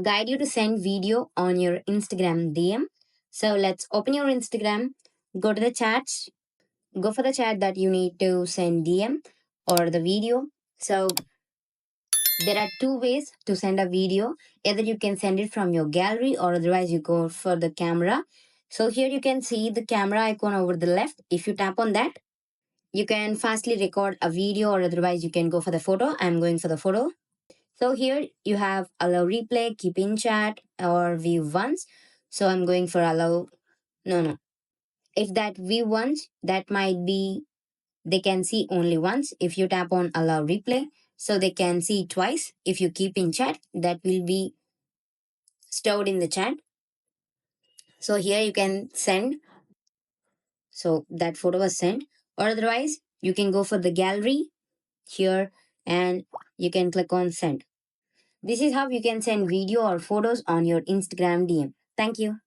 guide you to send video on your Instagram DM. So let's open your Instagram, go to the chats, go for the chat that you need to send DM or the video. So there are two ways to send a video. Either you can send it from your gallery or otherwise you go for the camera. So here you can see the camera icon over the left. If you tap on that, you can fastly record a video or otherwise you can go for the photo. I'm going for the photo. So here you have allow replay, keep in chat, or view once. So I'm going for allow. No. If that view once, that might be they can see only once. If you tap on allow replay, so they can see twice. If you keep in chat, that will be stored in the chat. So here you can send. So that photo was sent. Or otherwise, you can go for the gallery here and you can click on send. This is how you can send video or photos on your Instagram DM. Thank you.